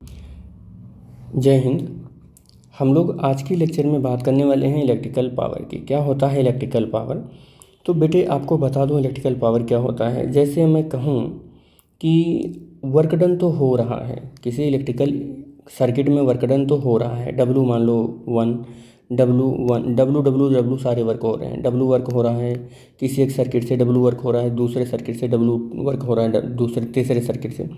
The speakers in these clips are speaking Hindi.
जय हिंद। हम लोग आज की लेक्चर में बात करने वाले हैं इलेक्ट्रिकल पावर की। क्या होता है इलेक्ट्रिकल पावर? तो बेटे आपको बता दूं इलेक्ट्रिकल पावर क्या होता है। जैसे मैं कहूं कि वर्क डन तो हो रहा है, किसी इलेक्ट्रिकल सर्किट में वर्क डन तो हो रहा है। डब्लू मान लो डब्लू सारे वर्क हो रहे हैं। डब्लू वर्क हो रहा है किसी एक सर्किट से, डब्लू वर्क हो रहा है दूसरे सर्किट से, डब्लू वर्क हो रहा है दूसरे तीसरे सर्किट से।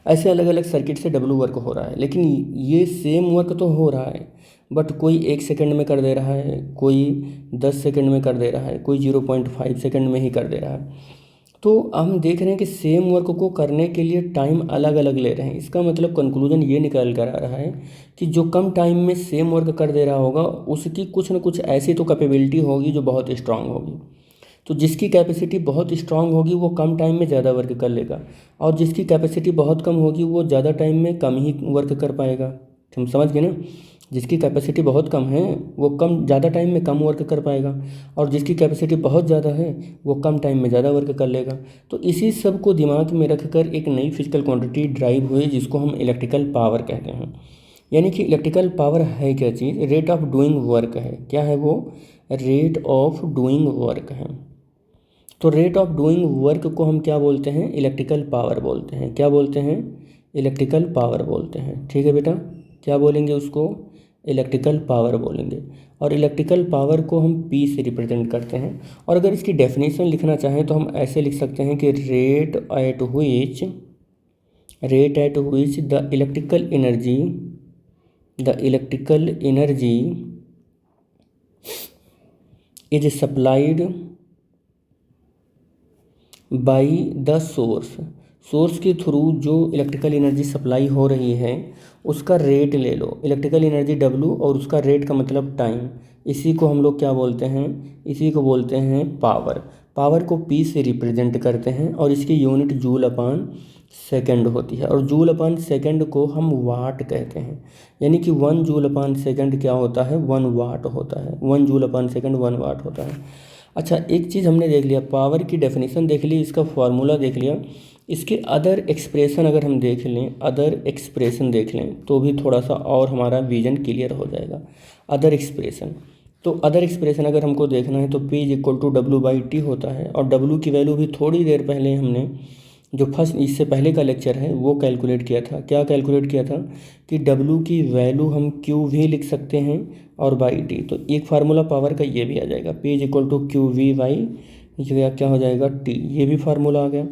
ऐसे अलग अलग सर्किट से डब्लू वर्क हो रहा है, लेकिन ये सेम वर्क तो हो रहा है, बट कोई 1 सेकंड में कर दे रहा है, कोई 10 सेकंड में कर दे रहा है, कोई 0.5 सेकंड में ही कर दे रहा है। तो हम देख रहे हैं कि सेम वर्क को करने के लिए टाइम अलग अलग ले रहे हैं। इसका मतलब कंक्लूजन ये निकल कर आ रहा है कि जो कम टाइम में सेम वर्क कर दे रहा होगा उसकी कुछ न कुछ ऐसी तो कैपेबिलिटी होगी जो बहुत स्ट्रांग होगी। तो जिसकी कैपेसिटी बहुत स्ट्रांग होगी वो कम टाइम में ज़्यादा वर्क कर लेगा, और जिसकी कैपेसिटी बहुत कम होगी वो ज़्यादा टाइम में कम ही वर्क कर पाएगा। हम समझ गए ना? जिसकी कैपेसिटी बहुत कम है वो ज़्यादा टाइम में कम वर्क कर पाएगा, और जिसकी कैपेसिटी बहुत ज़्यादा है वो कम टाइम में ज़्यादा वर्क कर लेगा। तो इसी सब को दिमाग में रखकर एक नई फिजिकल क्वांटिटी ड्राइव हुई जिसको हम इलेक्ट्रिकल पावर कहते हैं। यानी कि इलेक्ट्रिकल पावर है क्या चीज़? रेट ऑफ डूइंग वर्क है। क्या है वो? रेट ऑफ डूइंग वर्क है। तो रेट ऑफ डूइंग वर्क को हम क्या बोलते हैं? इलेक्ट्रिकल पावर बोलते हैं। क्या बोलते हैं? इलेक्ट्रिकल पावर बोलते हैं। ठीक है बेटा, क्या बोलेंगे उसको? इलेक्ट्रिकल पावर बोलेंगे। और इलेक्ट्रिकल पावर को हम पी से रिप्रेजेंट करते हैं। और अगर इसकी डेफिनेशन लिखना चाहें तो हम ऐसे लिख सकते हैं कि rate at which the electrical energy is supplied by the source के थ्रू जो इलेक्ट्रिकल एनर्जी सप्लाई हो रही है उसका रेट ले लो। इलेक्ट्रिकल एनर्जी डब्लू और उसका रेट का मतलब टाइम। इसी को हम लोग क्या बोलते हैं? इसी को बोलते हैं पावर। पावर को पी से रिप्रेजेंट करते हैं और इसकी यूनिट जूल अपॉन सेकंड होती है, और जूल अपॉन सेकंड को हम वाट कहते हैं। यानी कि 1 जूल अपॉन सेकंड क्या होता है? 1 वाट होता है। 1 जूल अपॉन सेकंड 1 वाट होता है। अच्छा, एक चीज़ हमने देख लिया, पावर की डेफिनेशन देख ली, इसका फार्मूला देख लिया। इसके अदर एक्सप्रेशन अगर हम देख लें, अदर एक्सप्रेशन देख लें तो भी थोड़ा सा और हमारा विजन क्लियर हो जाएगा। अदर एक्सप्रेशन, तो अदर एक्सप्रेशन अगर हमको देखना है तो P is equal to W/T होता है। और W की वैल्यू भी थोड़ी देर पहले हमने जो फर्स्ट इससे पहले का लेक्चर है वो कैलकुलेट किया था। क्या कैलकुलेट किया था? कि W की वैल्यू हम Q भी लिख सकते हैं और बाई टी। तो एक फार्मूला पावर का ये भी आ जाएगा, P is equal to QV/, ये क्या हो जाएगा? T। ये भी फार्मूला आ गया।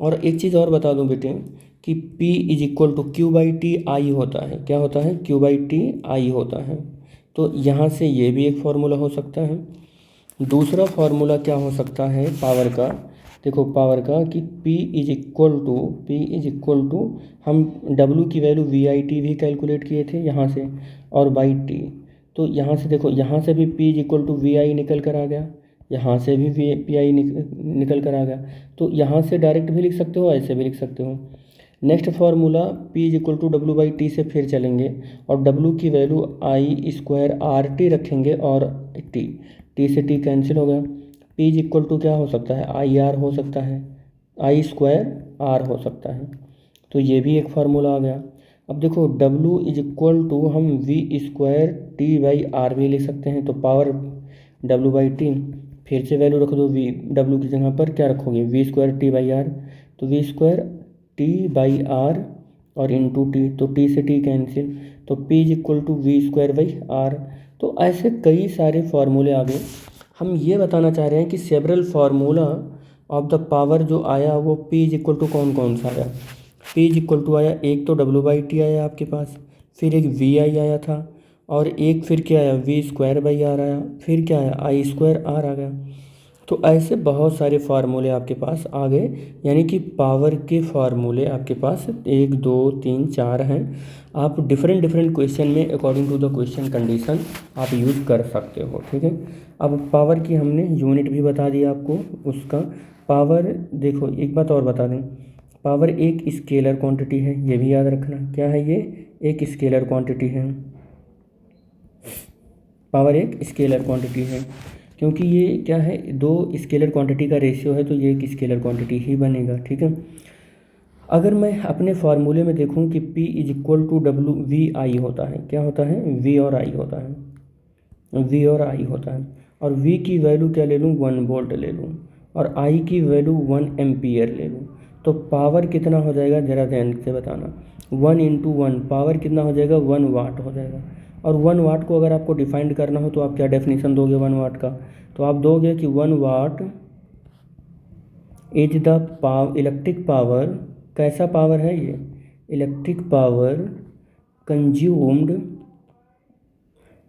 और एक चीज़ और बता दूं बेटे कि P is equal to Q/T/I होता है। क्या होता है? Q/T/I होता है। तो यहाँ से ये भी एक फार्मूला हो सकता है। दूसरा फार्मूला क्या हो सकता है पावर का? देखो पावर का कि P इज इक्वल टू हम W की वैल्यू VIT भी कैलकुलेट किए थे यहाँ से, और बाई T। तो यहाँ से देखो, यहाँ से भी P is equal to VI निकल कर आ गया, यहाँ से भी PI निकल कर आ गया। तो यहाँ से डायरेक्ट भी लिख सकते हो, ऐसे भी लिख सकते हो। Next formula P is equal to W/T से फिर चलेंगे, और W की वैल्यू I² RT रखेंगे, और T से T कैंसिल हो गया। P इज इक्वल टू क्या हो सकता है? IR हो सकता है, I² R हो सकता है। तो ये भी एक फार्मूला आ गया। अब देखो W इज इक्वल टू हम V²T/R भी लिख सकते हैं। तो पावर W/T, फिर से वैल्यू रख दो, W की जगह पर क्या रखोगे? V²T/R। तो V²T/R और इंटू T, तो T से T कैंसिल, तो P is equal to V²/R। तो ऐसे कई सारे फार्मूले आ गए। हम ये बताना चाह रहे हैं कि several formula of the power जो आया वो P इज इक्वल टू कौन कौन सा आया? P इज इक्वल टू आया, एक तो W/T आया आपके पास, फिर एक VI आया था, और एक फिर क्या आया? V²/R आया, फिर क्या आया? I²R आ गया। तो ऐसे बहुत सारे फार्मूले आपके पास आ गए। यानी कि पावर के फार्मूले आपके पास 1 2 3 4 हैं। आप डिफरेंट डिफरेंट क्वेश्चन में according to the question condition आप यूज़ कर सकते हो। ठीक है, अब पावर की हमने यूनिट भी बता दिया आपको उसका। पावर देखो, एक बात और बता दें, पावर एक स्केलर क्वांटिटी है, ये भी याद रखना। क्या है ये? एक स्केलर क्वांटिटी है। पावर एक स्केलर क्वांटिटी है, क्योंकि ये क्या है? दो स्केलर क्वांटिटी का रेशियो है, तो ये एक स्केलर क्वांटिटी ही बनेगा। ठीक है, अगर मैं अपने फार्मूले में देखूं कि P is equal to W V I होता है, क्या होता है, V और I होता है, V और I होता है, और V की वैल्यू क्या ले लूँ, 1 वोल्ट ले लूँ, और I की वैल्यू 1 एम्पियर ले लूँ, तो पावर कितना हो जाएगा, ज़रा ध्यान से बताना। 1 इंटू 1 पावर कितना हो जाएगा, 1 वाट हो जाएगा। और 1 वाट को अगर आपको डिफाइंड करना हो तो आप क्या डेफिनेशन दोगे 1 वाट का, तो आप दोगे कि 1 what is the electric power, कैसा पावर है ये, electric power consumed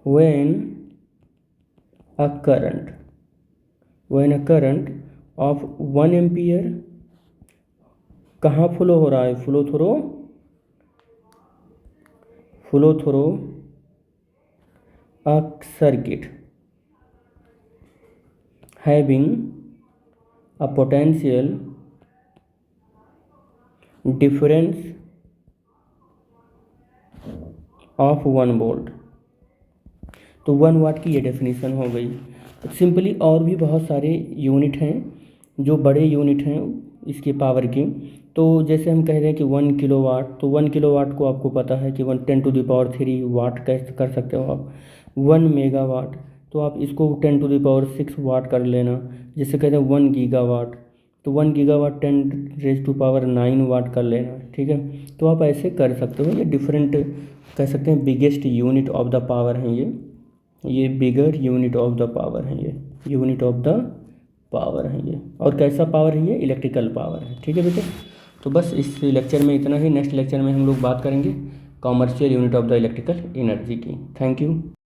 when a current of 1 ampere, कहाँ फ्लो हो रहा है, flow through a circuit having a potential difference of 1 volt. तो 1 वाट की ये डेफिनेशन हो गई। सिंपली और भी बहुत सारे यूनिट हैं जो बड़े यूनिट हैं इसके पावर के। तो जैसे हम कह रहे हैं कि 1 किलोवाट, तो 1 किलोवाट को आपको पता है कि 10⁻³ वाट कैसे कर सकते हो आप। 1 मेगावाट, तो आप इसको 10⁻6 वाट कर लेना। जिसे कहते हैं 1 गीगावाट, तो 1 गीगावाट 10⁻9 वाट कर लेना, ठीक है। तो आप ऐसे कर सकते हो, ये डिफरेंट कह सकते हैं biggest unit of the power हैं ये bigger unit of the power है, ये यूनिट ऑफ द पावर है ये। और कैसा पावर है ये, इलेक्ट्रिकल पावर है, ठीक है बेटे। तो बस इस लेक्चर में इतना ही। नेक्स्ट लेक्चर में हम लोग बात करेंगे commercial unit of the electrical energy की। Thank you.